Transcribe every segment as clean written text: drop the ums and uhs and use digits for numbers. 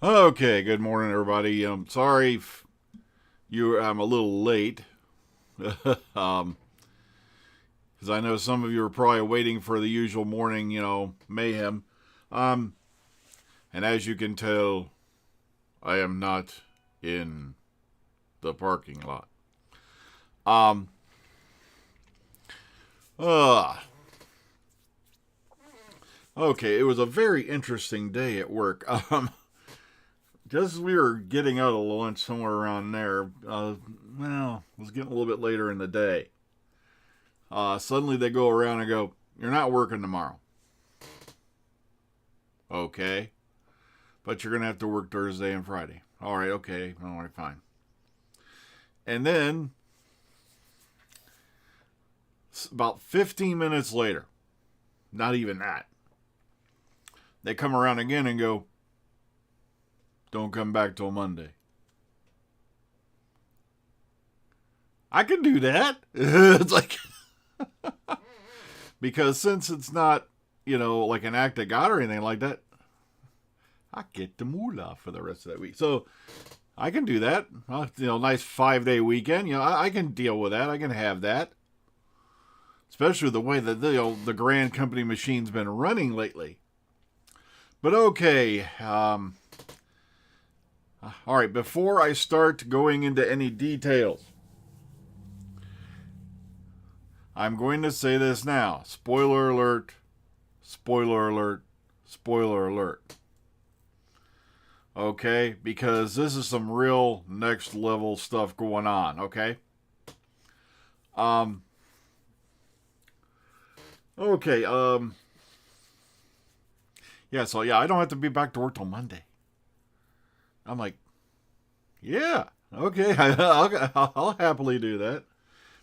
Okay, good morning, everybody. Sorry if I'm a little late. um, because I know some of you are probably waiting for the usual morning, mayhem. Um, and as you can tell, I am not in the parking lot. Um, uh, okay, it was a very interesting day at work. Just as we were getting out of lunch somewhere around there, it was getting a little bit later in the day. Suddenly they go around and go, "You're not working tomorrow." Okay. But you're going to have to work Thursday and Friday. All right, okay. All right, fine. And then, about 15 minutes later, not even that, they come around again and go, "Don't come back till Monday." I can do that. It's like, because since it's not, like an act of God or anything like that, I get the moolah for the rest of that week. So I can do that. Nice 5-day weekend. I can deal with that. I can have that. Especially the way that the Grand Company machine's been running lately. But okay. All right. Before I start going into any details, I'm going to say this now. Spoiler alert. Spoiler alert. Spoiler alert. Okay? Because this is some real next level stuff going on. Okay? Um. Okay. Yeah. So yeah, I don't have to be back to work till Monday. I'm like, yeah. Okay. I'll happily do that.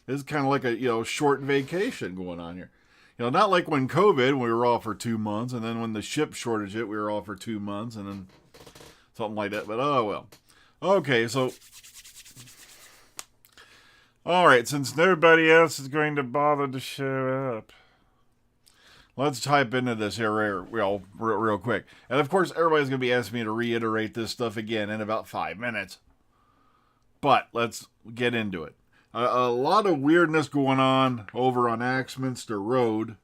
This is kind of like a short vacation going on here. Not like when COVID, we were off for 2 months, and then when the ship shortage hit, we were off for 2 months, and then something like that. But oh well. Okay, so all right, since nobody else is going to bother to show up, let's type into this here real quick. And of course, everybody's going to be asking me to reiterate this stuff again in about 5 minutes. But let's get into it. A lot of weirdness going on over on Axminster Road,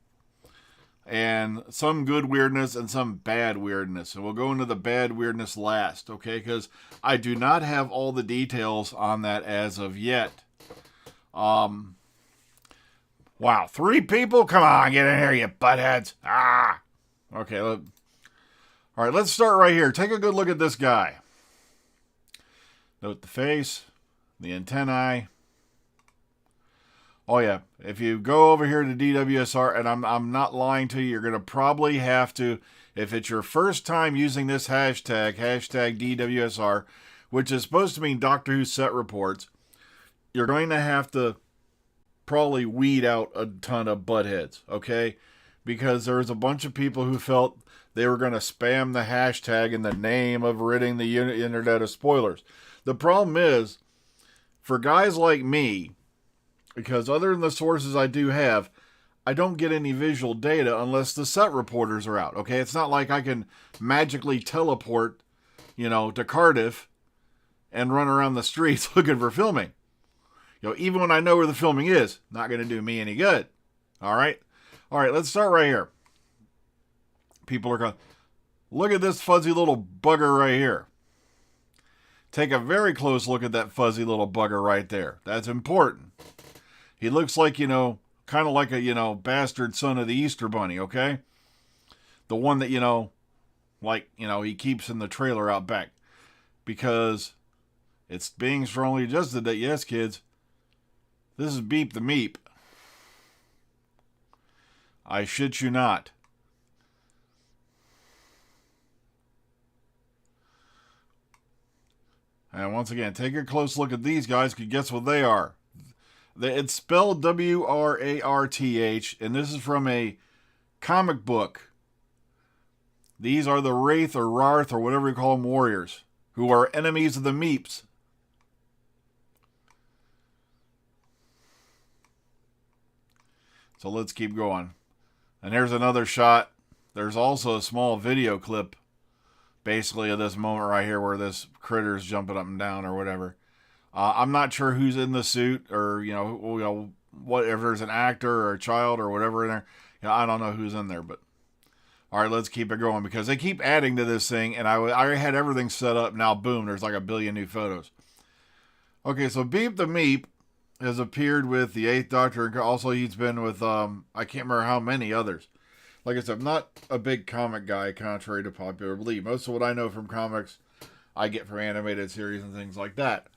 and some good weirdness and some bad weirdness. And we'll go into the bad weirdness last, okay? Because I do not have all the details on that as of yet. Wow, 3 people? Come on, get in here, you buttheads. Okay, all right, let's start right here. Take a good look at this guy. Note the face, the antennae. Oh yeah, if you go over here to DWSR, and I'm not lying to you, you're going to probably have to, if it's your first time using this hashtag DWSR, which is supposed to mean Doctor Who set reports, you're going to have to probably weed out a ton of buttheads, okay? Because there was a bunch of people who felt they were going to spam the hashtag in the name of ridding the internet of spoilers. The problem is, for guys like me, because other than the sources I do have, I don't get any visual data unless the set reporters are out, okay? It's not like I can magically teleport, to Cardiff and run around the streets looking for filming. Even when I know where the filming is, not going to do me any good. All right? All right, let's start right here. People are going, look at this fuzzy little bugger right here. Take a very close look at that fuzzy little bugger right there. That's important. He looks like, kind of like a, bastard son of the Easter Bunny, okay? The one that, he keeps in the trailer out back. Because it's being strongly adjusted that, yes, kids, this is Beep the Meep. I shit you not. And once again, take a close look at these guys, because guess what they are? It's spelled Wararth, and this is from a comic book. These are the Wraith or Rarth or whatever you call them warriors, who are enemies of the Meeps. So let's keep going. And here's another shot. There's also a small video clip basically at this moment right here where this critter's jumping up and down or whatever. I'm not sure who's in the suit, or what, if there's an actor or a child or whatever in there. I don't know who's in there, but all right, let's keep it going because they keep adding to this thing, and I had everything set up. Now, boom, there's like a billion new photos. Okay, so Beep the Meep has appeared with the Eighth Doctor, and also he's been with I can't remember how many others. Like I said, I'm not a big comic guy, contrary to popular belief. Most of what I know from comics, I get from animated series and things like that.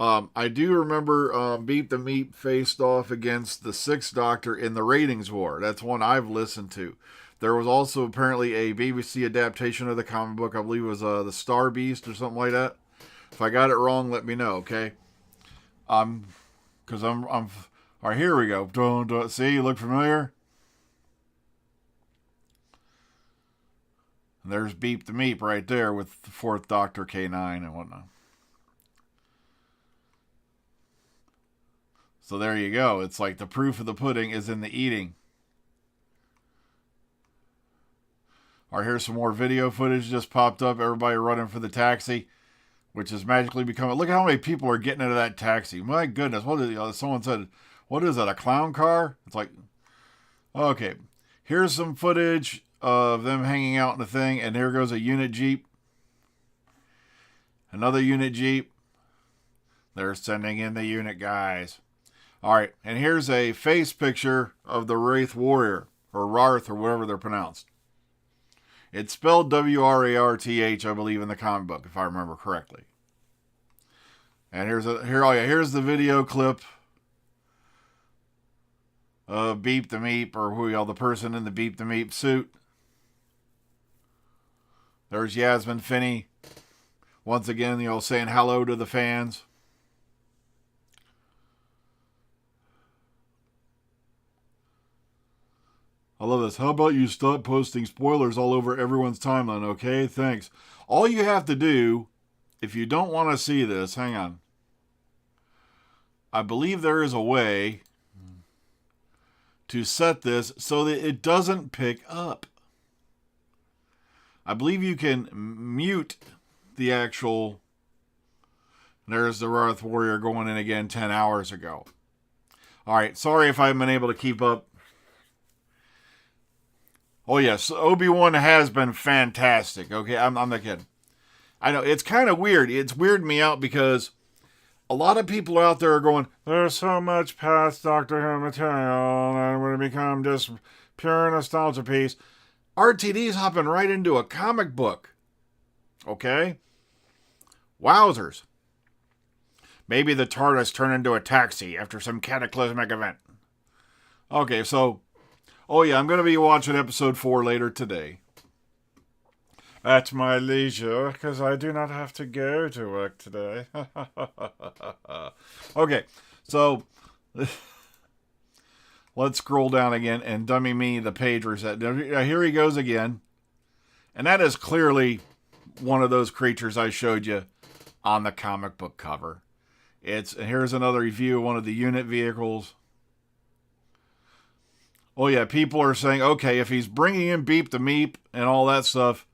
I do remember Beep the Meep faced off against the Sixth Doctor in the Ratings War. That's one I've listened to. There was also apparently a BBC adaptation of the comic book. I believe it was the Star Beast or something like that. If I got it wrong, let me know, okay? Because I'm all right, here we go. Don't see, you look familiar? And there's Beep the Meep right there with the Fourth Doctor K9 and whatnot. So there you go. It's like the proof of the pudding is in the eating. All right, here's some more video footage just popped up. Everybody running for the taxi, which has magically become... Look at how many people are getting into that taxi. My goodness. What is someone said, what is that, a clown car? It's like... Okay. Here's some footage of them hanging out in the thing, and here goes a unit Jeep. Another unit Jeep. They're sending in the unit guys. All right, and here's a face picture of the Wraith Warrior, or Rarth, or whatever they're pronounced. It's spelled W-R-A-R-T-H, I believe, in the comic book, if I remember correctly. And here's the video clip of Beep the Meep, or the person in the Beep the Meep suit. There's Yasmin Finney, once again, saying hello to the fans. I love this. How about you stop posting spoilers all over everyone's timeline, okay? Thanks. All you have to do, if you don't want to see this, hang on. I believe there is a way to set this so that it doesn't pick up. I believe you can mute the actual... There's the Wraith Warrior going in again 10 hours ago. All right, sorry if I haven't been able to keep up. Oh, yes, Obi-Wan has been fantastic. Okay, I'm not kidding. I know, it's kind of weird. It's weirding me out because a lot of people out there are going, there's so much past Doctor Who material, and it would become just pure nostalgia piece. RTD's hopping right into a comic book. Okay? Wowzers. Maybe the TARDIS turned into a taxi after some cataclysmic event. Okay, so... Oh yeah, I'm going to be watching episode 4 later today. At my leisure, because I do not have to go to work today. Okay, so let's scroll down again and dummy me the page reset. Now, here he goes again. And that is clearly one of those creatures I showed you on the comic book cover. Here's another review of one of the unit vehicles. Oh yeah, people are saying, okay, if he's bringing in Beep the Meep and all that stuff,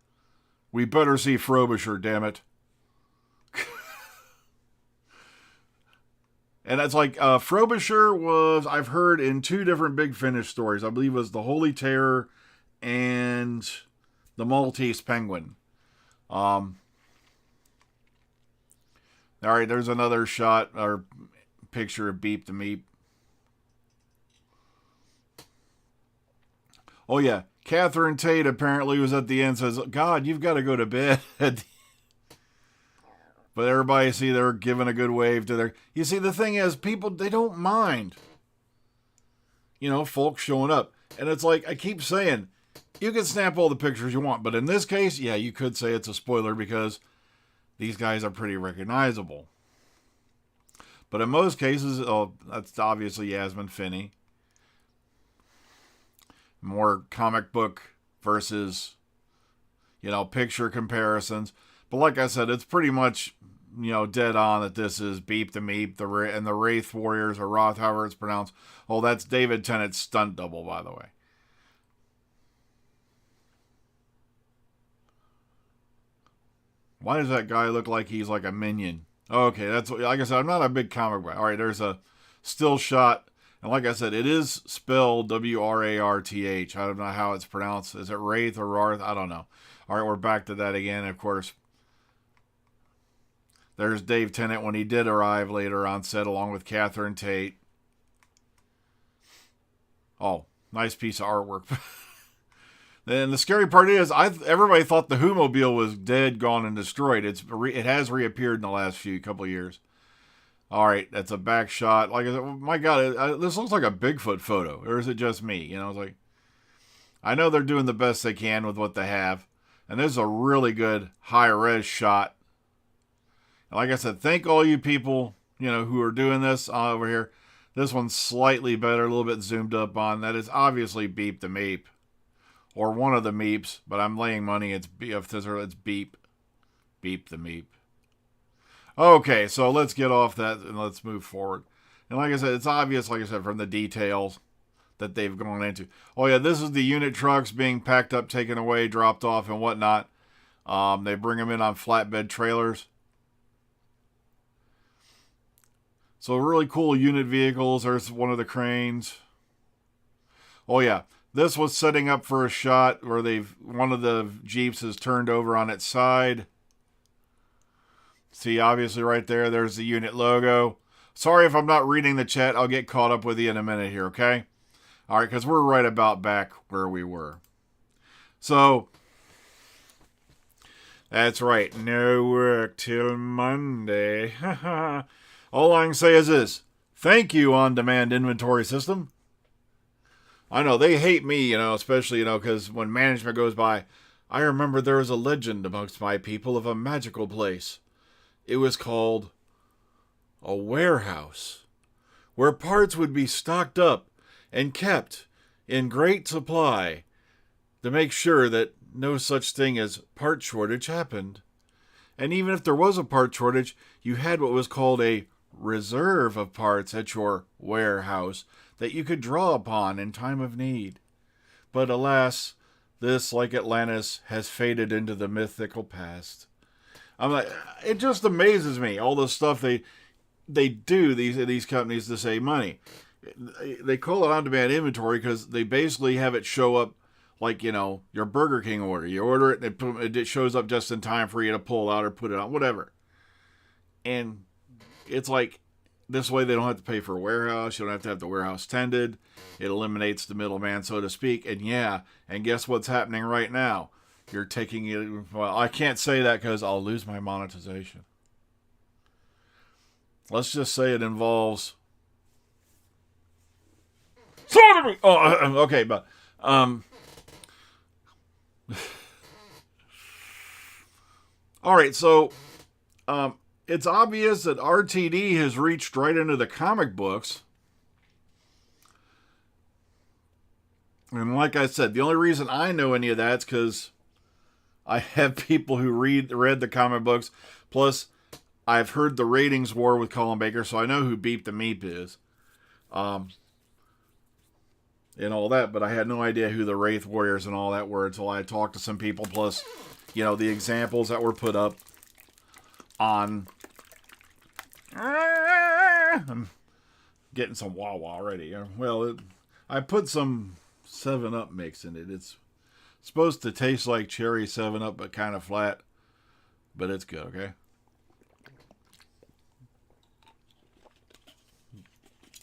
we better see Frobisher, damn it. And it's like, Frobisher was, I've heard, in 2 different Big Finish stories. I believe it was the Holy Terror and the Maltese Penguin. All right, there's another shot, or picture of Beep the Meep. Oh, yeah. Catherine Tate apparently was at the end, says, God, you've got to go to bed. But everybody, see, they're giving a good wave to their... You see, the thing is, people, they don't mind. Folks showing up. And it's like, I keep saying, you can snap all the pictures you want. But in this case, yeah, you could say it's a spoiler because these guys are pretty recognizable. But in most cases, that's obviously Yasmin Finney. More comic book versus, picture comparisons. But like I said, it's pretty much, dead on that this is Beep the Meep, and the Wraith Warriors, or Roth, however it's pronounced. Oh, that's David Tennant's stunt double, by the way. Why does that guy look like he's like a minion? Okay, that's what, like I said, I'm not a big comic guy. All right, there's a still shot. And like I said, it is spelled W-R-A-R-T-H. I don't know how it's pronounced. Is it Wraith or Rarth? I don't know. All right, we're back to that again. Of course, there's Dave Tennant when he did arrive later on set along with Catherine Tate. Oh, nice piece of artwork. And the scary part is, everybody thought the Who-mobile was dead, gone, and destroyed. It has reappeared in the last couple of years. All right, that's a back shot. Like I said, my God, this looks like a Bigfoot photo, or is it just me? You know, it's like, I know they're doing the best they can with what they have, and this is a really good high-res shot. And like I said, thank all you people, who are doing this over here. This one's slightly better, a little bit zoomed up on. That is obviously Beep the Meep, or one of the Meeps, but I'm laying money it's Beep. Beep the Meep. Okay, so let's get off that and let's move forward. And like I said, it's obvious, like I said, from the details that they've gone into. Oh yeah, this is the unit trucks being packed up, taken away, dropped off, and whatnot. They bring them in on flatbed trailers. So really cool unit vehicles. There's one of the cranes. Oh yeah, this was setting up for a shot where one of the Jeeps is turned over on its side. See, obviously right there's the unit logo. Sorry if I'm not reading the chat. I'll get caught up with you in a minute here, okay? All right, because we're right about back where we were. So, that's right. No work till Monday. All I can say is this. Thank you, on-demand inventory system. I know, they hate me, especially, because when management goes by, I remember there was a legend amongst my people of a magical place. It was called a warehouse, where parts would be stocked up and kept in great supply to make sure that no such thing as part shortage happened. And even if there was a part shortage, you had what was called a reserve of parts at your warehouse that you could draw upon in time of need. But alas, this, like Atlantis, has faded into the mythical past. I'm like, it just amazes me, all the stuff they do, these companies, to save money. They call it on-demand inventory because they basically have it show up like, your Burger King order. You order it, and it shows up just in time for you to pull out or put it on, whatever. And it's like, this way they don't have to pay for a warehouse. You don't have to have the warehouse tended. It eliminates the middleman, so to speak. And and guess what's happening right now? You're taking it. Well, I can't say that because I'll lose my monetization. Let's just say it involves. Oh, okay, but all right. So, it's obvious that RTD has reached right into the comic books. And like I said, the only reason I know any of that is because I have people who read the comic books. Plus, I've heard the ratings war with Colin Baker, so I know who Beep the Meep is. And all that, but I had no idea who the Wraith Warriors and all that were until I talked to some people. Plus, the examples that were put up on. I'm getting some Wawa already. Well, I put some 7-Up mix in it. It's supposed to taste like cherry 7-Up, but kind of flat. But it's good, okay?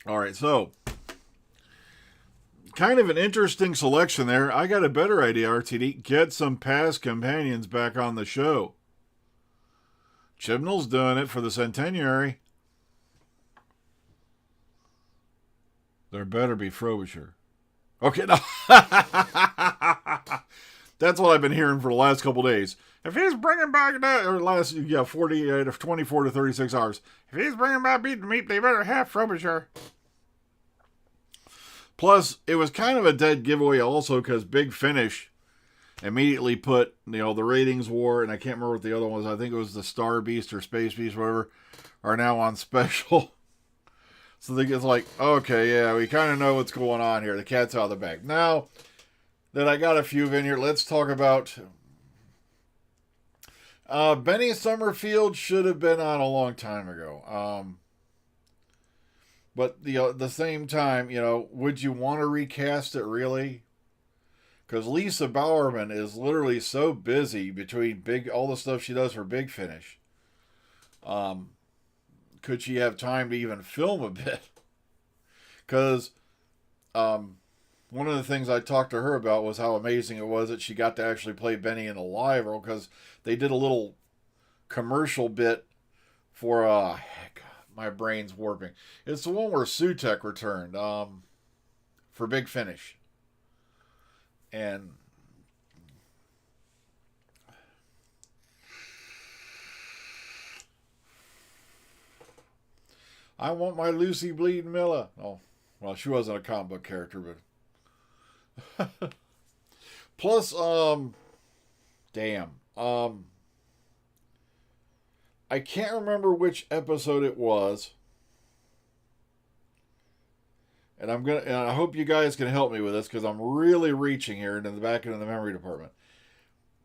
All right, so kind of an interesting selection there. I got a better idea, RTD. Get some past companions back on the show. Chibnall's doing it for the centenary. There better be Frobisher. Okay, no. That's what I've been hearing for the last couple days. If he's bringing back that, or 24 to 36 hours. If he's bringing back Beep the Meep, they better have Frobisher. Plus, it was kind of a dead giveaway also because Big Finish immediately put, the ratings war, and I can't remember what the other one was. I think it was the Star Beast or Space Beast, whatever, are now on special. So they get like, okay, yeah, we kind of know what's going on here. The cat's out of the bag. Now that I got a few in here, let's talk about. Benny Summerfield should have been on a long time ago. But the same time, would you want to recast it really? Because Lisa Bowerman is literally so busy between all the stuff she does for Big Finish. Could she have time to even film a bit? Because one of the things I talked to her about was how amazing it was that she got to actually play Benny in a live role, because they did a little commercial bit for heck, my brain's warping. It's the one where Sutek returned for Big Finish. And I want my Lucy Bleeding Miller. Oh, well, she wasn't a comic book character, but plus, damn, I can't remember which episode it was, and I hope you guys can help me with this, because I'm really reaching here into the back end of the memory department.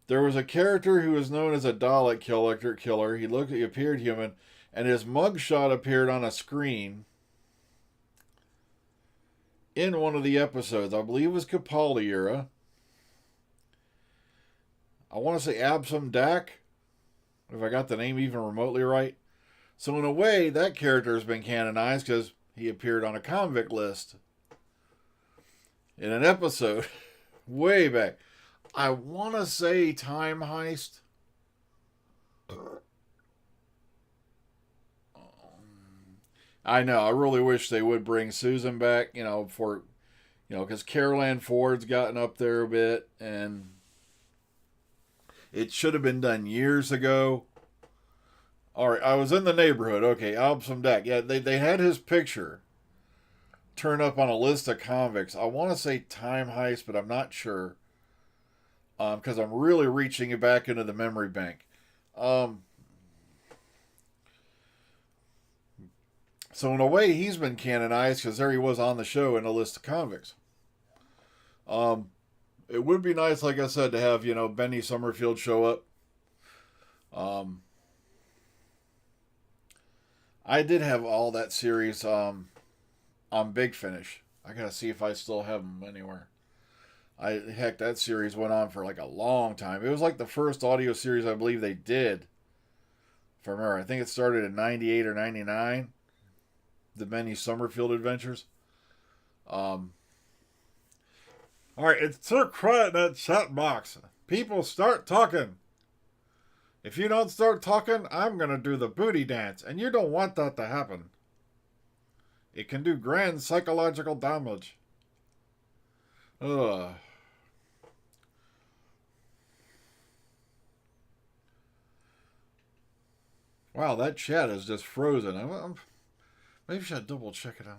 There was a character who was known as a Dalek killer. He appeared human, and his mugshot appeared on a screen in one of the episodes. I believe it was Capaldi era. I want to say Absam Dak, if I got the name even remotely right. So in a way, that character has been canonized because he appeared on a convict list in an episode way back. I want to say Time Heist. I know. I really wish they would bring Susan back, because Carol Ann Ford's gotten up there a bit, and it should have been done years ago. All right, I was in the neighborhood. Okay, Absam Dak. Yeah, they had his picture turn up on a list of convicts. I want to say Time Heist, but I'm not sure, because I'm really reaching it back into the memory bank. So in a way, he's been canonized because there he was on the show in a list of convicts. It would be nice, like I said, to have, Benny Summerfield show up. I did have all that series on Big Finish. I gotta see if I still have them anywhere. Heck, that series went on for like a long time. It was like the first audio series I believe they did. If I remember, I think it started in 98 or 99. The Benny Summerfield Adventures. All right, it's so quiet in that chat box. People, start talking. If you don't start talking, I'm going to do the booty dance, and you don't want that to happen. It can do grand psychological damage. Ugh. Wow, that chat is just frozen. Maybe I should double check it out.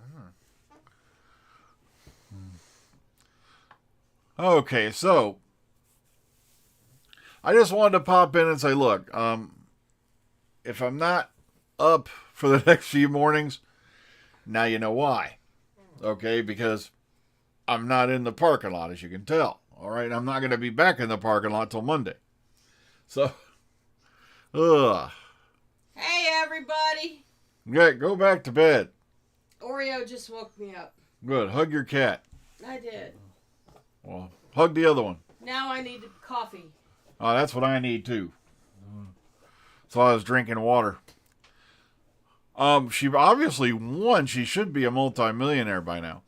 Okay, so I just wanted to pop in and say, look, if I'm not up for the next few mornings, now you know why. Okay, because I'm not in the parking lot, as you can tell. All right, I'm not going to be back in the parking lot till Monday. So, Hey, everybody. Yeah, go back to bed. Oreo just woke me up. Good. Hug your cat. I did. Well, hug the other one. Now I need coffee. Oh, that's what I need too. So I was drinking water. She obviously won. She should be a multimillionaire by now.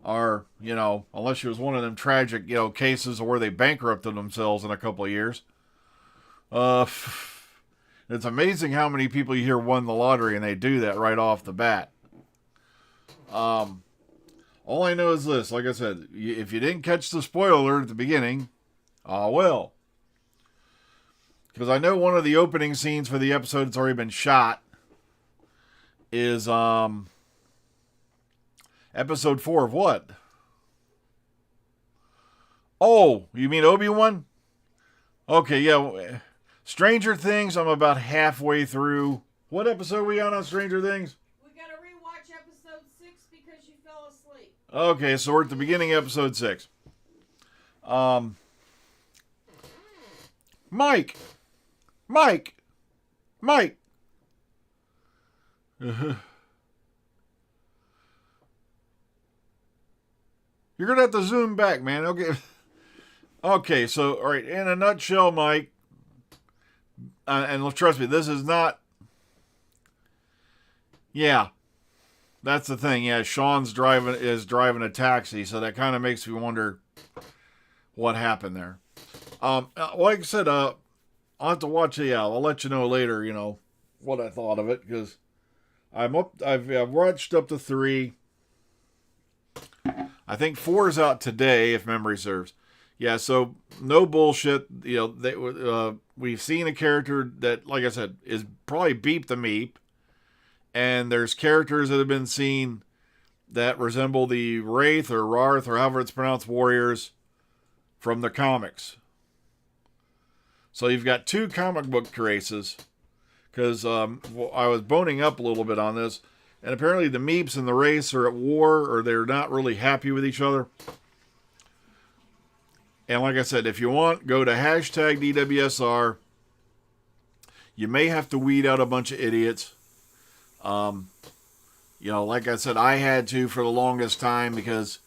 Or, unless she was one of them tragic, cases where they bankrupted themselves in a couple of years. It's amazing how many people you hear won the lottery and they do that right off the bat. All I know is this, like I said, if you didn't catch the spoiler at the beginning, well. Because I know one of the opening scenes for the episode that's already been shot is episode 4 of what? Oh, you mean Obi-Wan? Okay, yeah. Stranger Things, I'm about halfway through. What episode are we on Stranger Things? We gotta rewatch episode 6 because you fell asleep. Okay, so we're at the beginning of episode 6. Mike! Mike! You're going to have to zoom back, man. Okay. Okay, so, all right, in a nutshell, Mike, and trust me, this is not. Yeah, that's the thing. Yeah, Sean's driving a taxi, so that kind of makes me wonder what happened there. Like I said, I'll have to watch it. Yeah, I'll let you know later. You know what I thought of it because I've watched up to 3. I think 4 is out today, if memory serves. Yeah, so no bullshit. You know, we've seen a character that, like I said, is probably Beep the Meep. And there's characters that have been seen that resemble the Wraith or Rarth or however it's pronounced warriors from the comics. So you've got 2 comic book races. Because I was boning up a little bit on this. And apparently the Meeps and the Wraiths are at war or they're not really happy with each other. And like I said, if you want, go to hashtag DWSR. You may have to weed out a bunch of idiots. You know, like I said, I had to for the longest time because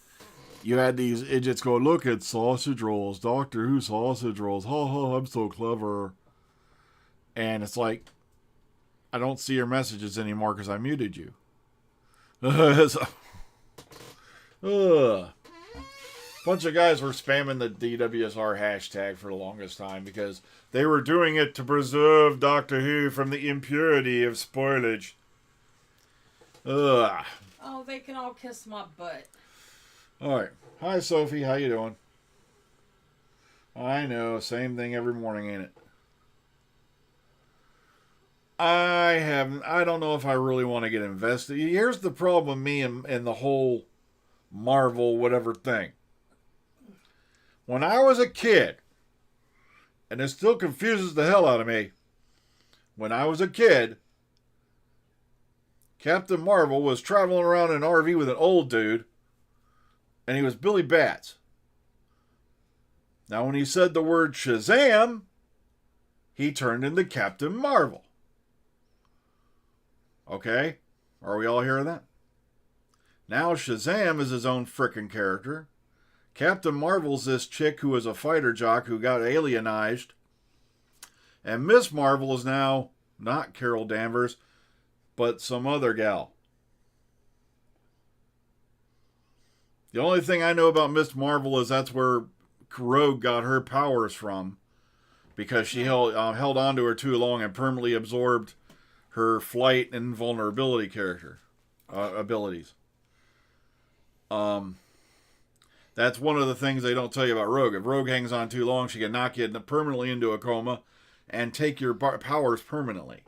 you had these idiots go, look at sausage rolls, Doctor Who sausage rolls. Ha ha, I'm so clever. And it's like, I don't see your messages anymore because I muted you. Bunch of guys were spamming the DWSR hashtag for the longest time because they were doing it to preserve Doctor Who from the impurity of spoilage. Ugh. Oh, they can all kiss my butt. All right. Hi, Sophie. How you doing? I know. Same thing every morning, ain't it? I don't know if I really want to get invested. Here's the problem with me and the whole Marvel whatever thing. When I was a kid, and it still confuses the hell out of me, when I was a kid, Captain Marvel was traveling around in an RV with an old dude, and he was Billy Bats. Now, when he said the word Shazam, he turned into Captain Marvel. Okay? Are we all hearing that? Now, Shazam is his own frickin' character. Captain Marvel's this chick who was a fighter jock who got alienized. And Miss Marvel is now not Carol Danvers, but some other gal. The only thing I know about Miss Marvel is that's where Rogue got her powers from. Because she held on to her too long and permanently absorbed her flight and invulnerability abilities. That's one of the things they don't tell you about Rogue. If Rogue hangs on too long, she can knock you permanently into a coma and take your powers permanently.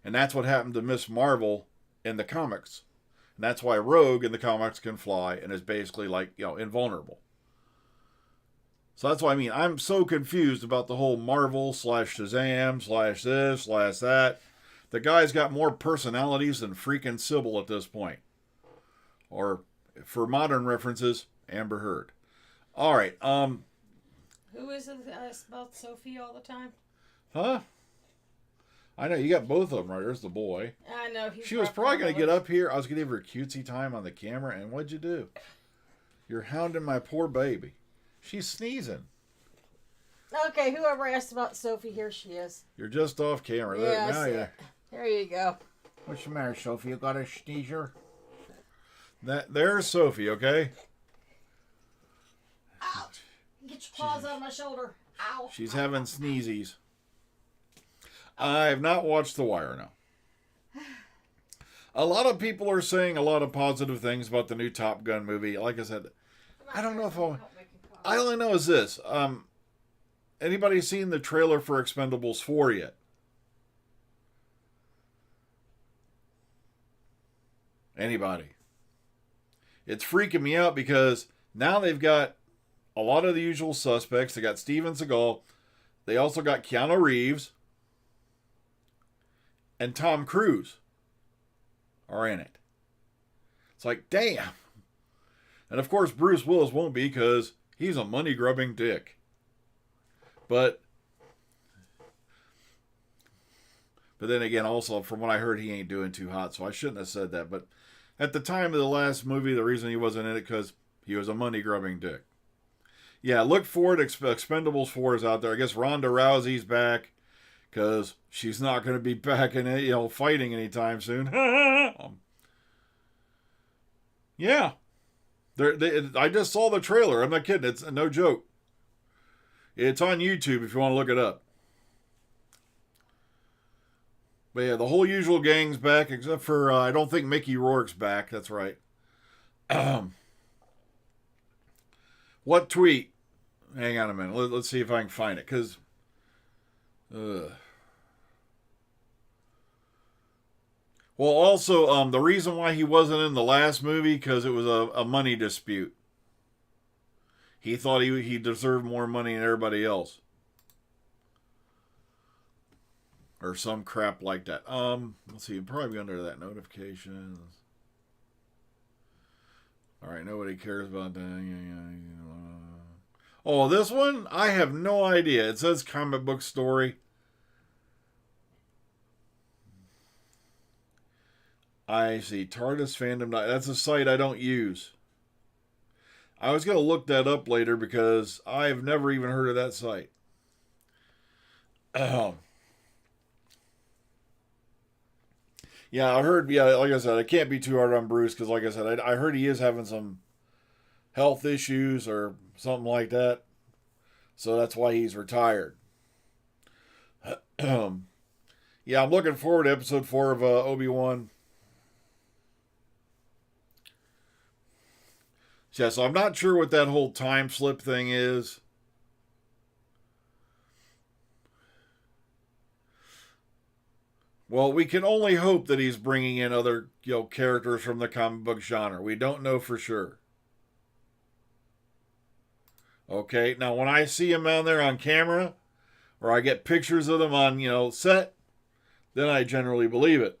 And that's what happened to Miss Marvel in the comics. And that's why Rogue in the comics can fly and is basically like, invulnerable. So that's what I mean. I'm so confused about the whole Marvel / Shazam / this / that. The guy's got more personalities than freaking Sybil at this point. Or, for modern references, Amber Heard. All right. Who is it that asks about Sophie all the time? Huh? I know, you got both of them right. There's the boy. I know. She was probably going to get up here. I was going to give her cutesy time on the camera, and what'd you do? You're hounding my poor baby. She's sneezing. Okay, whoever asked about Sophie, here she is. You're just off camera. Yeah, now you. There you go. What's the matter, Sophie? You got a sneezer? There's Sophie, okay? Ow! Get your claws out of my shoulder. Ow! She's having sneezies. I have not watched The Wire now. A lot of people are saying a lot of positive things about the new Top Gun movie. Like I said, I don't know if I only know is this. Anybody seen the trailer for Expendables 4 yet? Anybody? It's freaking me out because now they've got a lot of the usual suspects. They got Steven Seagal. They also got Keanu Reeves. And Tom Cruise are in it. It's like, damn. And of course, Bruce Willis won't be because he's a money-grubbing dick. But But then again, also from what I heard, he ain't doing too hot, so I shouldn't have said that. But at the time of the last movie, the reason he wasn't in it because he was a money grubbing dick. Yeah, look forward. Expendables 4 is out there. I guess Ronda Rousey's back because she's not going to be back in it, fighting anytime soon. Yeah, I just saw the trailer. I'm not kidding. It's no joke. It's on YouTube if you want to look it up. But yeah, the whole usual gang's back except for I don't think Mickey Rourke's back. That's right. What tweet? Hang on a minute. Let's see if I can find it. Because, well, also, the reason why he wasn't in the last movie because it was a money dispute. He thought he deserved more money than everybody else, or some crap like that. Let's see. Probably under that notifications. All right, nobody cares about that. Oh, this one? I have no idea. It says comic book story. I see. TARDIS fandom. That's a site I don't use. I was going to look that up later because I've never even heard of that site. Yeah, I heard, like I said, I can't be too hard on Bruce because, like I said, I heard he is having some health issues or something like that. So that's why he's retired. Yeah, I'm looking forward to episode 4 of Obi-Wan. Yeah, so I'm not sure what that whole time slip thing is. Well, we can only hope that he's bringing in other, characters from the comic book genre. We don't know for sure. Okay, now when I see him out there on camera, or I get pictures of them on, set, then I generally believe it.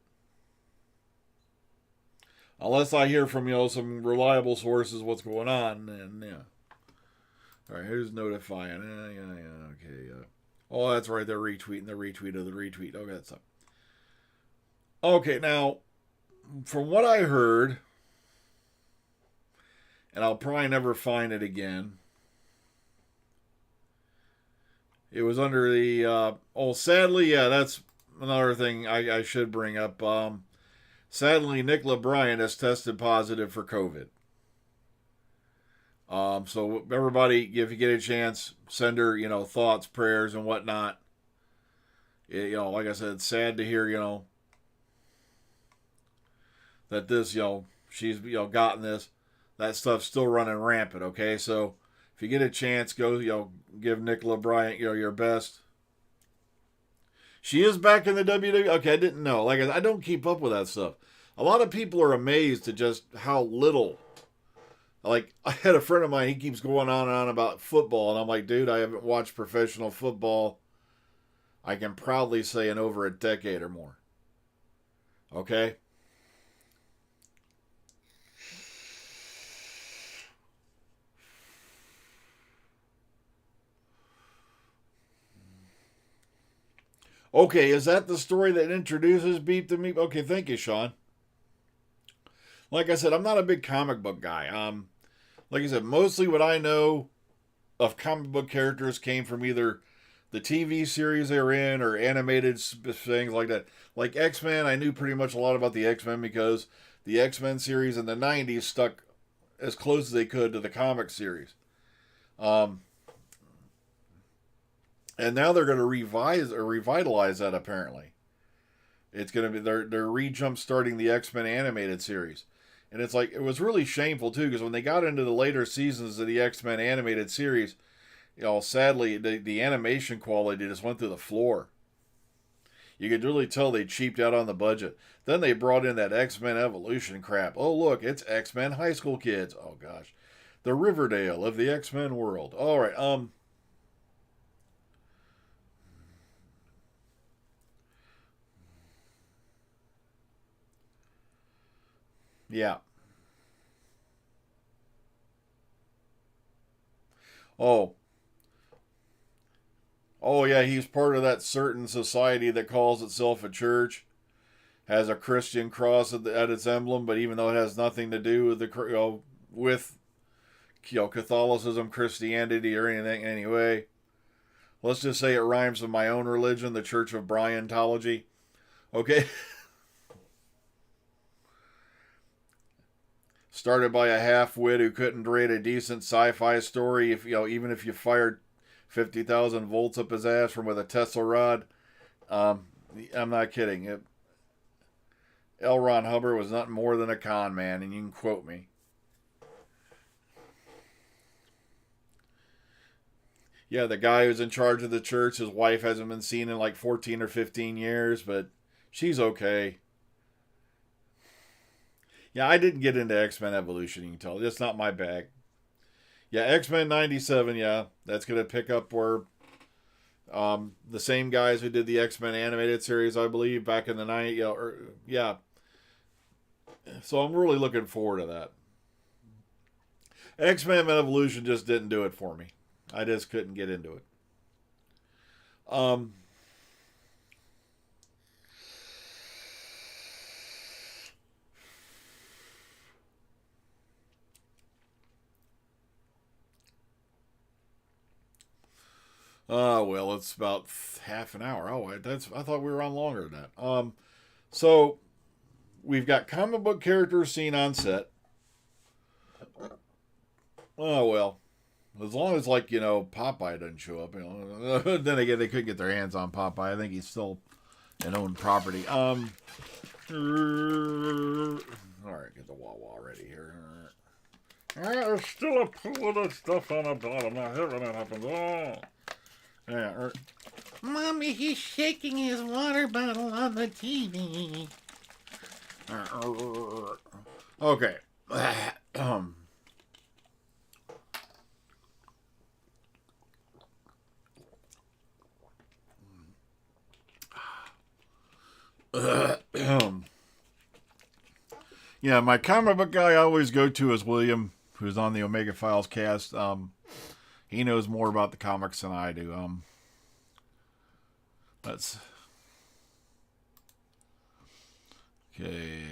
Unless I hear from, some reliable sources what's going on, and yeah. All right, who's notifying? Okay. Oh, that's right, they're retweeting the retweet of the retweet. Okay, that's up. Okay, now, from what I heard, and I'll probably never find it again, it was under the, sadly, yeah, that's another thing I should bring up. Sadly, Nicola Bryant has tested positive for COVID. So everybody, if you get a chance, send her, thoughts, prayers, and whatnot. Like I said, it's sad to hear, that this, she's, gotten this. That stuff's still running rampant, okay? So if you get a chance, go, give Nicola Bryant, your best. She is back in the WWE. Okay, I didn't know. Like, I don't keep up with that stuff. A lot of people are amazed at just how little. Like, I had a friend of mine, he keeps going on and on about football, and I'm like, dude, I haven't watched professional football, I can proudly say, in over a decade or more. Okay? Okay, is that the story that introduces Beep to Meep? Okay, thank you, Sean. Like I said, I'm not a big comic book guy. Like I said, mostly what I know of comic book characters came from either the TV series they were in or animated things like that. Like X-Men, I knew pretty much a lot about the X-Men because the X-Men series in the 90s stuck as close as they could to the comic series. And now they're going to revitalize that, apparently. It's going to be, they're re-jump starting the X-Men animated series. And it's like, it was really shameful too, because when they got into the later seasons of the X-Men animated series, sadly, the animation quality just went through the floor. You could really tell they cheaped out on the budget. Then they brought in that X-Men Evolution crap. Oh, look, it's X-Men high school kids. Oh, gosh. The Riverdale of the X-Men world. All right, yeah. Oh. Oh yeah, he's part of that certain society that calls itself a church, has a Christian cross at its emblem, but even though it has nothing to do with with Catholicism, Christianity, or anything anyway. Let's just say it rhymes with my own religion, the Church of Briantology. Okay. Started by a half-wit who couldn't rate a decent sci-fi story if even if you fired 50,000 volts up his ass from with a Tesla rod. I'm not kidding. L. Ron Hubbard was nothing more than a con man, and you can quote me. Yeah, the guy who's in charge of the church, his wife hasn't been seen in like 14 or 15 years, but she's okay. Yeah, I didn't get into X-Men Evolution, you can tell. It's not my bag. Yeah, X-Men 97, yeah. That's going to pick up where the same guys who did the X-Men animated series, I believe, back in the 90s. Yeah. So I'm really looking forward to that. X-Men Evolution just didn't do it for me. I just couldn't get into it. Well, it's about half an hour. Oh, I thought we were on longer than that. So we've got comic book characters seen on set. Oh well, as long as Popeye doesn't show up, then again they couldn't get their hands on Popeye. I think he's still an owned property. All right, get the Wawa ready here. There's still a pool of stuff on the bottom. I hate when that happens. Oh. Yeah. Mommy, he's shaking his water bottle on the TV. Okay. Yeah, my comic book guy I always go to is William, who's on the Omega Files cast. He knows more about the comics than I do. Let's. Okay.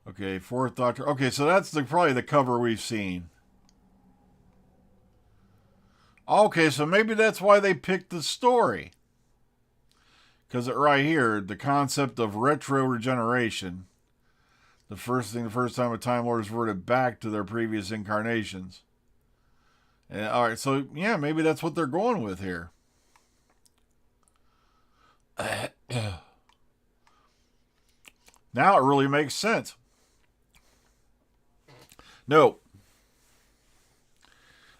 Okay, Fourth Doctor. Okay, so that's probably the cover we've seen. Okay, so maybe that's why they picked the story. Because right here, the concept of retro regeneration. The first time a Time Lord is reverted back to their previous incarnations. And, all right, so yeah, maybe that's what they're going with here. Now it really makes sense. No.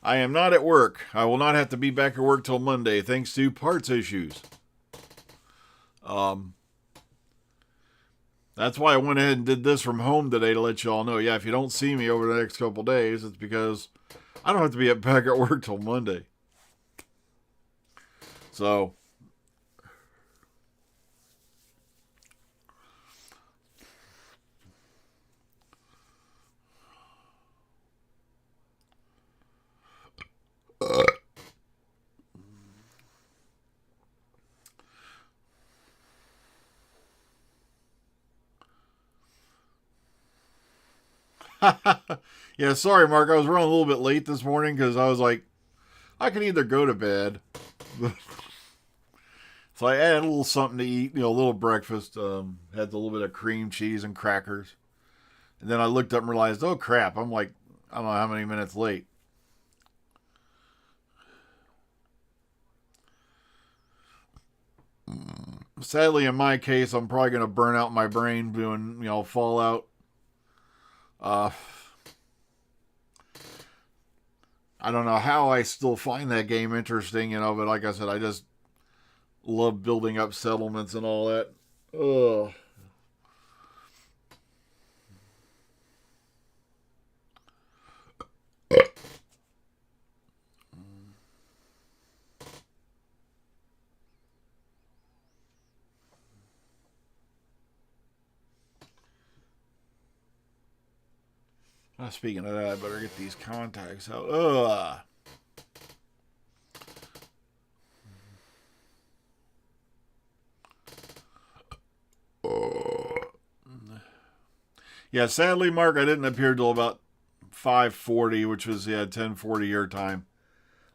I am not at work. I will not have to be back at work till Monday thanks to parts issues. That's why I went ahead and did this from home today to let you all know. Yeah, if you don't see me over the next couple days, it's because I don't have to be back at work till Monday. So, yeah, sorry, Mark. I was running a little bit late this morning because I was like, I could either go to bed. So I added a little something to eat, a little breakfast. Had a little bit of cream cheese and crackers. And then I looked up and realized, oh crap, I'm like, I don't know how many minutes late. Sadly, in my case, I'm probably going to burn out my brain doing, Fallout. I don't know how I still find that game interesting, but like I said, I just love building up settlements and all that. Ugh. Speaking of that, I better get these contacts out. Ugh. Yeah, sadly, Mark, I didn't appear till about 5:40, which was 10:40 your time.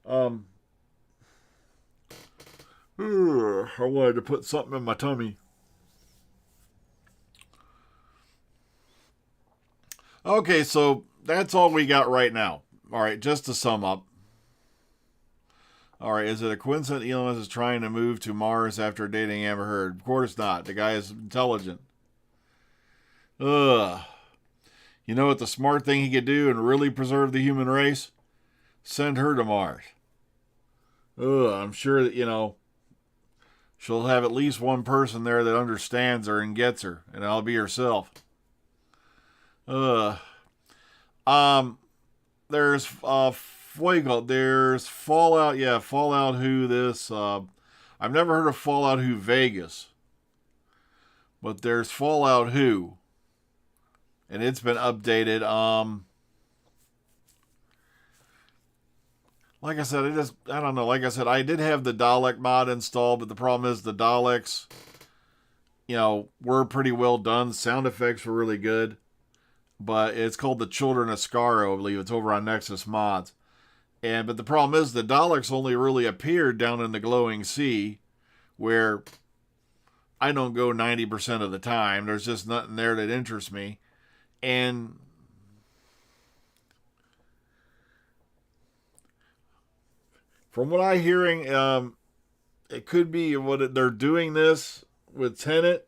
I wanted to put something in my tummy. Okay, so that's all we got right now. All right, just to sum up. All right, is it a coincidence Elon Musk is trying to move to Mars after dating Amber Heard? Of course not. The guy is intelligent. Ugh. You know what the smart thing he could do and really preserve the human race? Send her to Mars. Ugh, I'm sure that, she'll have at least one person there that understands her and gets her, and I'll be herself. Ugh. There's Fuego. There's Fallout. Yeah, Fallout Who this. I've never heard of Fallout Who Vegas, but there's Fallout Who, and it's been updated. Like I said, I don't know. Like I said, I did have the Dalek mod installed, but the problem is the Daleks, were pretty well done. Sound effects were really good. But it's called the Children of Skaro, I believe. It's over on Nexus Mods. But the problem is the Daleks only really appeared down in the glowing sea, where I don't go 90% of the time. There's just nothing there that interests me. And from what I'm hearing, it could be they're doing this with Tenet.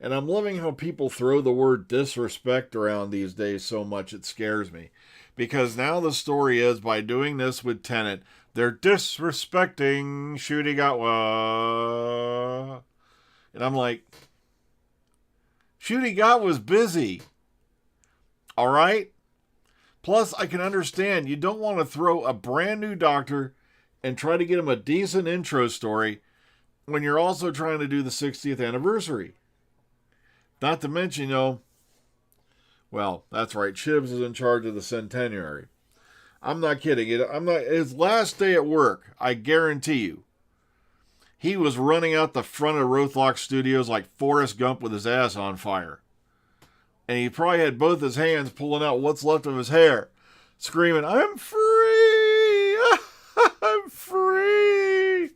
And I'm loving how people throw the word disrespect around these days so much it scares me. Because now the story is, by doing this with Tenet, they're disrespecting Ncuti Gatwa. And I'm like, Ncuti Gatwa was busy. All right? Plus, I can understand you don't want to throw a brand new doctor and try to get him a decent intro story when you're also trying to do the 60th anniversary. Not to mention, well, that's right, Chibs is in charge of the centenary. I'm not kidding. His last day at work, I guarantee you, he was running out the front of Rothlock Studios like Forrest Gump with his ass on fire. And he probably had both his hands pulling out what's left of his hair, screaming, "I'm free! I'm free!"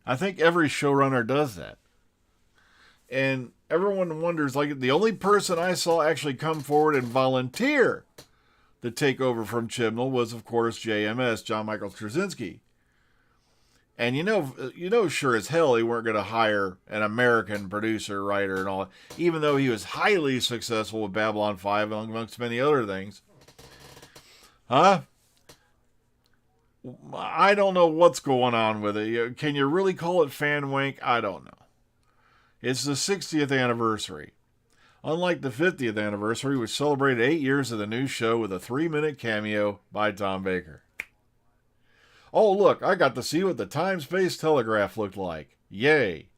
I think every showrunner does that. And everyone wonders, like, the only person I saw actually come forward and volunteer to take over from Chibnall was, of course, JMS, John Michael Straczynski. And sure as hell he weren't going to hire an American producer, writer, and all that, even though he was highly successful with Babylon 5, amongst many other things. Huh? I don't know what's going on with it. Can you really call it fan wank? I don't know. It's the 60th anniversary. Unlike the 50th anniversary, which celebrated 8 years of the new show with a 3-minute cameo by Tom Baker. Oh, look, I got to see what the time-space telegraph looked like. Yay.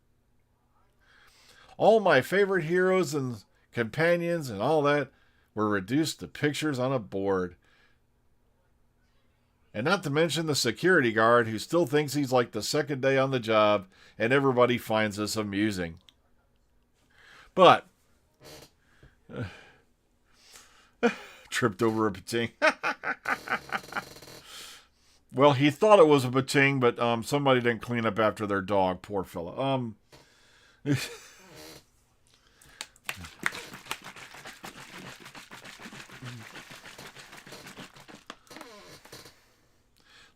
All my favorite heroes and companions and all that were reduced to pictures on a board. And not to mention the security guard who still thinks he's like the second day on the job, and everybody finds this amusing. But, tripped over a pating. Well, he thought it was a pating, but somebody didn't clean up after their dog. Poor fella.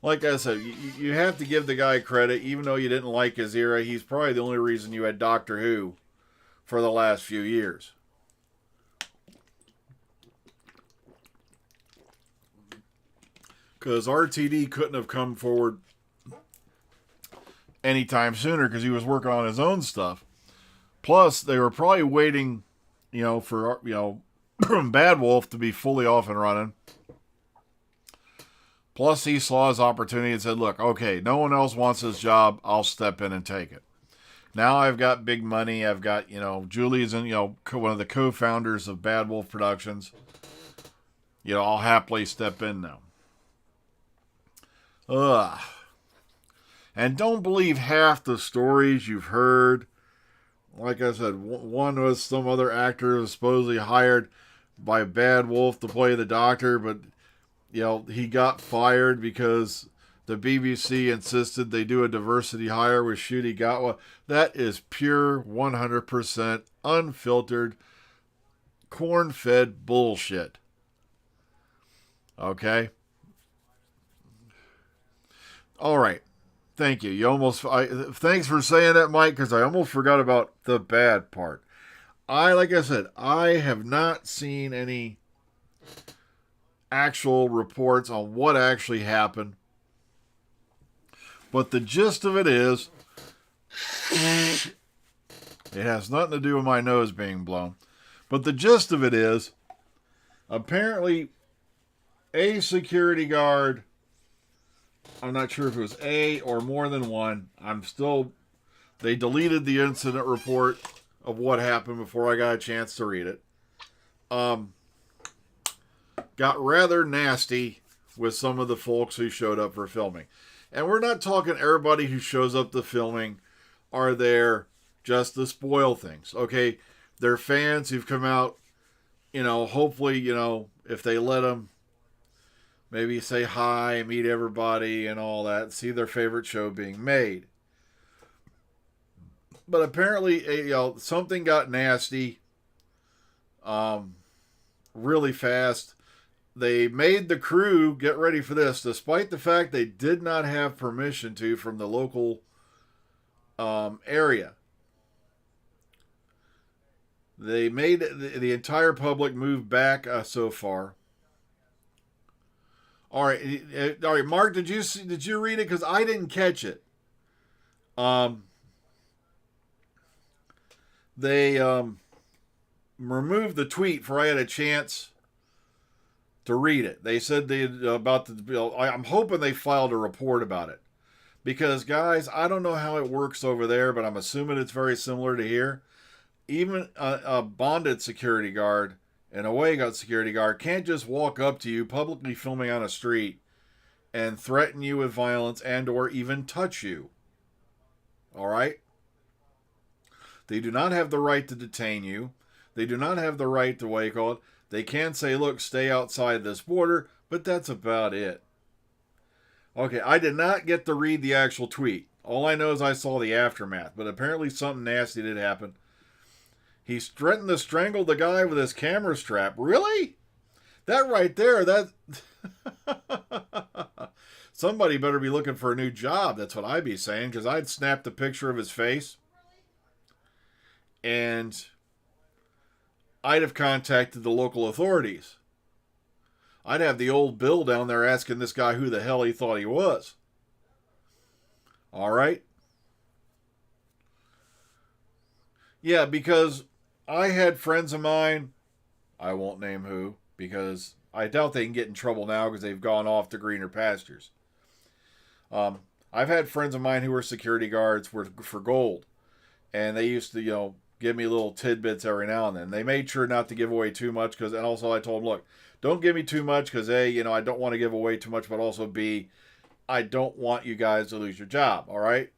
Like I said, you have to give the guy credit, even though you didn't like his era. He's probably the only reason you had Doctor Who for the last few years. Because RTD couldn't have come forward anytime sooner because he was working on his own stuff. Plus, they were probably waiting, for, Bad Wolf to be fully off and running. Plus, he saw his opportunity and said, look, okay, no one else wants this job. I'll step in and take it. Now I've got big money. I've got, Julie's and, one of the co-founders of Bad Wolf Productions. I'll happily step in now. Ugh. And don't believe half the stories you've heard. Like I said, one was some other actor who was supposedly hired by Bad Wolf to play the Doctor, but, he got fired because the BBC insisted they do a diversity hire with Ncuti Gatwa. That is pure 100% unfiltered, corn-fed bullshit. Okay? All right. Thank you. Thanks for saying that, Mike, because I almost forgot about the bad part. Like I said, I have not seen any actual reports on what actually happened. But the gist of it is, it has nothing to do with my nose being blown. But the gist of it is, apparently, a security guard, I'm not sure if it was a or more than one. They deleted the incident report of what happened before I got a chance to read it. Got rather nasty with some of the folks who showed up for filming. And we're not talking everybody who shows up to filming are there just to spoil things. Okay, they're fans who've come out, hopefully, if they let them, maybe say hi, meet everybody and all that, see their favorite show being made. But apparently, something got nasty really fast. They made the crew get ready for this, despite the fact they did not have permission to from the local area. They made the entire public move back so far. All right, Mark, did you read it? Because I didn't catch it. They removed the tweet before I had a chance to read it. They said about the bill. I'm hoping they filed a report about it. Because, guys, I don't know how it works over there, but I'm assuming it's very similar to here. Even a bonded security guard, an away got security guard, can't just walk up to you publicly filming on a street and threaten you with violence and or even touch you. All right? They do not have the right to detain you. They do not have the right to, what you call it, they can say, look, stay outside this border, but that's about it. Okay, I did not get to read the actual tweet. All I know is I saw the aftermath, but apparently something nasty did happen. He threatened to strangle the guy with his camera strap. Really? That right there, that... Somebody better be looking for a new job. That's what I'd be saying, because I'd snapped a picture of his face. And I'd have contacted the local authorities. I'd have the old Bill down there asking this guy who the hell he thought he was. All right? Yeah, because I had friends of mine, I won't name who, because I doubt they can get in trouble now because they've gone off to greener pastures. I've had friends of mine who were security guards for gold, and they used to, give me little tidbits every now and then. They made sure not to give away too much, and also I told them, look, don't give me too much because A, I don't want to give away too much, but also B, I don't want you guys to lose your job, all right?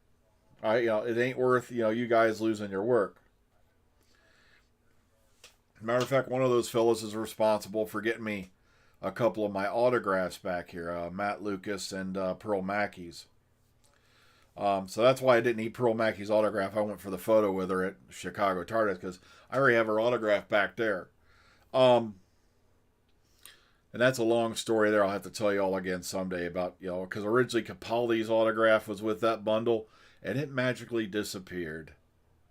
All right, it ain't worth, you guys losing your work. Matter of fact, one of those fellows is responsible for getting me a couple of my autographs back here, Matt Lucas and Pearl Mackey's. So that's why I didn't need Pearl Mackey's autograph. I went for the photo with her at Chicago TARDIS because I already have her autograph back there. And that's a long story there. I'll have to tell you all again someday about, because originally Capaldi's autograph was with that bundle and it magically disappeared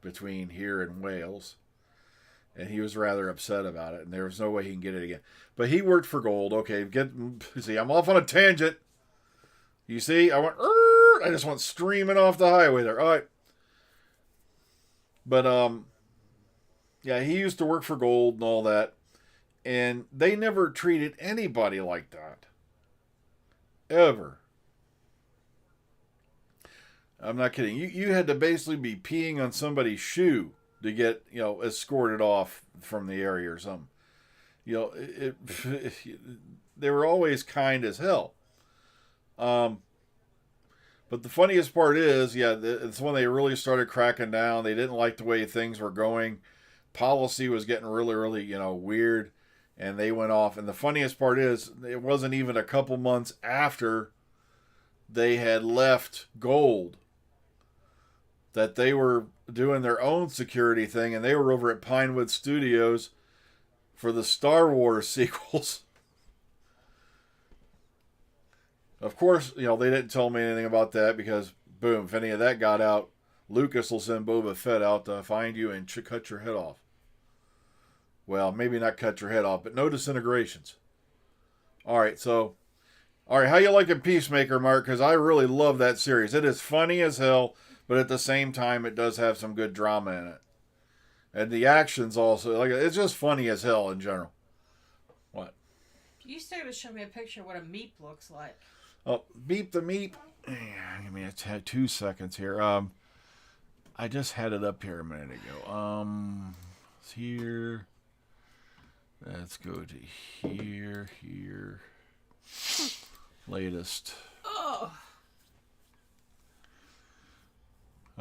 between here and Wales. And he was rather upset about it, and there was no way he can get it again. But he worked for gold. Okay, see, I'm off on a tangent. You see, I just went streaming off the highway there. All right. But, yeah, he used to work for gold and all that. And they never treated anybody like that. Ever. I'm not kidding. You had to basically be peeing on somebody's shoe to get, escorted off from the area or something. They were always kind as hell. But the funniest part is, it's when they really started cracking down. They didn't like the way things were going. Policy was getting really, really, weird. And they went off. And the funniest part is, it wasn't even a couple months after they had left Gold that they were doing their own security thing. And they were over at Pinewood Studios for the Star Wars sequels. Of course, they didn't tell me anything about that because, boom, if any of that got out, Lucas will send Boba Fett out to find you and cut your head off. Well, maybe not cut your head off, but no disintegrations. All right, how you liking Peacemaker, Mark? Because I really love that series. It is funny as hell, but at the same time, it does have some good drama in it. And the action's also, it's just funny as hell in general. What? You said to show me a picture of what a Meep looks like. Oh, Meep the Meep. Give me 2 seconds here. I just had it up here a minute ago. It's here. Let's go to here. Latest. Oh.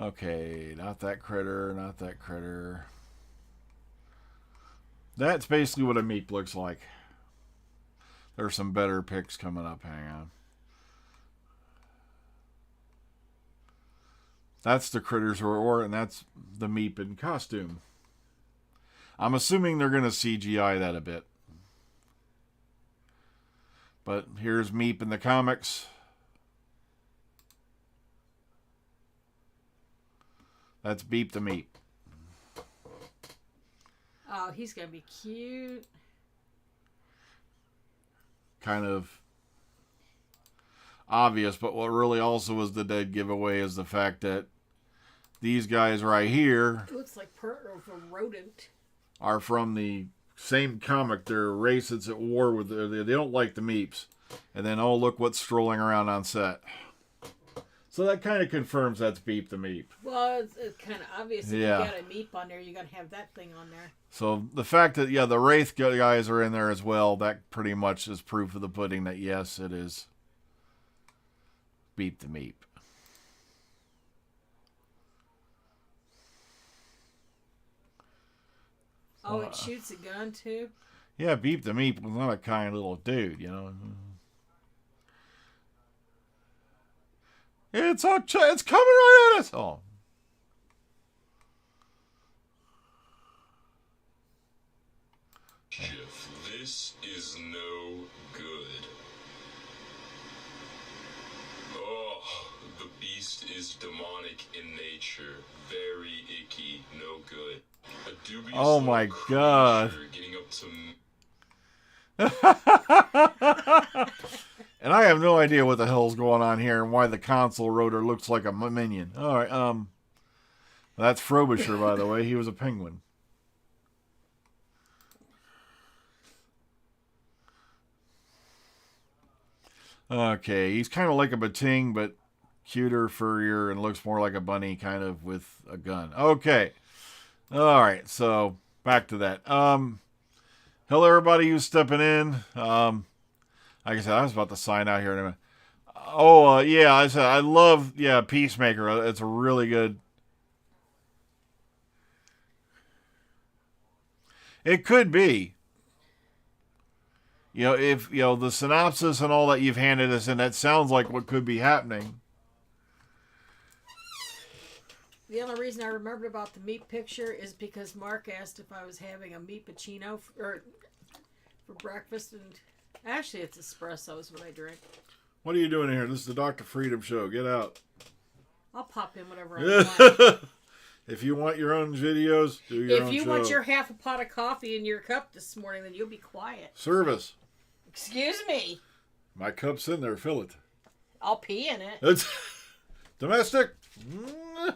Okay, not that critter. That's basically what a Meep looks like. There's some better pics coming up. Hang on. That's the critters and that's the Meep in costume. I'm assuming they're going to CGI that a bit. But here's Meep in the comics. That's Beep the Meep. Oh, he's going to be cute. Kind of obvious, but what really also was the dead giveaway is the fact that these guys right here, It looks like part of a rodent. Are from the same comic. They're a race that's at war with. They don't like the Meeps, and then look what's strolling around on set. So that kind of confirms that's Beep the Meep. Well, it's kind of obvious. If you got a Meep on there, you're going to have that thing on there. So the fact that the Wraith guys are in there as well, that pretty much is proof of the pudding that yes, it is Beep the Meep. Oh, it shoots a gun too? Yeah, Beep the Meep was not a kind little dude, It's coming right at us. Oh. Jeff, this is no good. Oh, the beast is demonic in nature. Very icky, no good. A dubious Oh my God. Getting up to... And I have no idea what the hell's going on here and why the console rotor looks like a minion. All right, that's Frobisher, by the way. He was a penguin. Okay, he's kind of like a Bating, but cuter, furrier, and looks more like a bunny, kind of with a gun. Okay, all right. So back to that. Hello, everybody who's stepping in. Like I said, I was about to sign out here in a minute. I said I love Peacemaker. It's a really good. It could be. If the synopsis and all that you've handed us in, that sounds like what could be happening. The only reason I remembered about the Meep picture is because Mark asked if I was having a Meeppuccino for breakfast, and actually it's espresso is what I drink. What are you doing here? This is the Dr. Freedom Show. Get out. I'll pop in whatever I want. If you want your own videos, do your own show. If you want your half a pot of coffee in your cup this morning, then you'll be quiet. Service. Excuse me. My cup's in there. Fill it. I'll pee in it. It's domestic.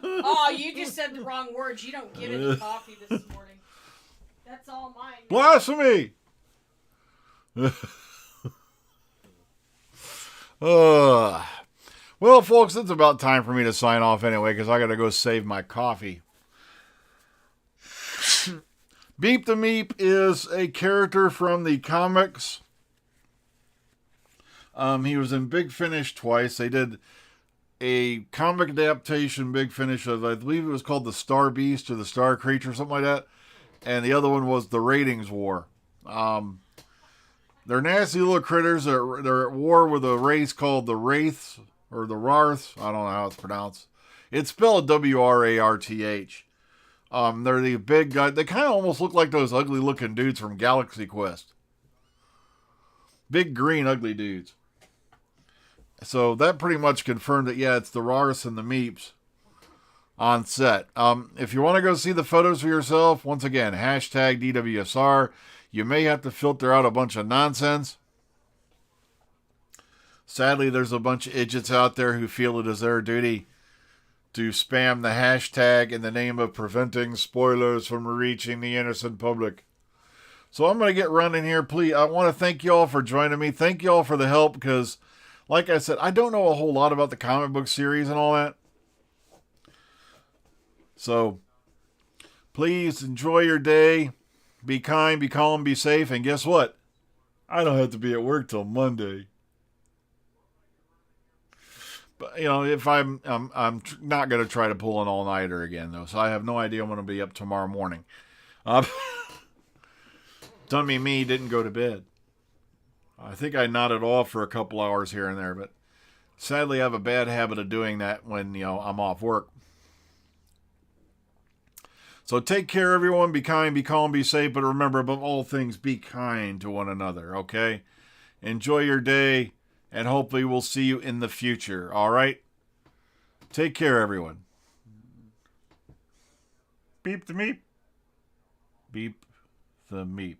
Oh, you just said the wrong words. You don't get any coffee this morning. That's all mine. Blasphemy. Well, folks, it's about time for me to sign off anyway, because I got to go save my coffee. Beep the Meep is a character from the comics. He was in Big Finish twice. They did a comic adaptation, Big Finish, of, I believe it was called the Star Beast or the Star Creature, something like that. And the other one was the Ratings War. They're nasty little critters. They're at war with a race called the Wraiths, or the Rarths. I don't know how it's pronounced. It's spelled Wararth. They're the big guy. They kind of almost look like those ugly looking dudes from Galaxy Quest. Big green ugly dudes. So that pretty much confirmed that, yeah, it's the Rarths and the Meeps on set. If you want to go see the photos for yourself, once again, hashtag DWSR. You may have to filter out a bunch of nonsense. Sadly, there's a bunch of idiots out there who feel it is their duty to spam the hashtag in the name of preventing spoilers from reaching the innocent public. So I'm going to get running here. Please, I want to thank you all for joining me. Thank you all for the help, because, like I said, I don't know a whole lot about the comic book series and all that. So, please enjoy your day. Be kind, be calm, be safe, and guess what? I don't have to be at work till Monday. But, you know, if I'm not going to try to pull an all-nighter again, though, so I have no idea I'm going to be up tomorrow morning. Dummy me didn't go to bed. I think I nodded off for a couple hours here and there, but sadly I have a bad habit of doing that when, you know, I'm off work. So take care, everyone. Be kind, be calm, be safe, but remember, above all things, be kind to one another, okay? Enjoy your day, and hopefully we'll see you in the future, all right? Take care, everyone. Beep the Meep. Beep the Meep.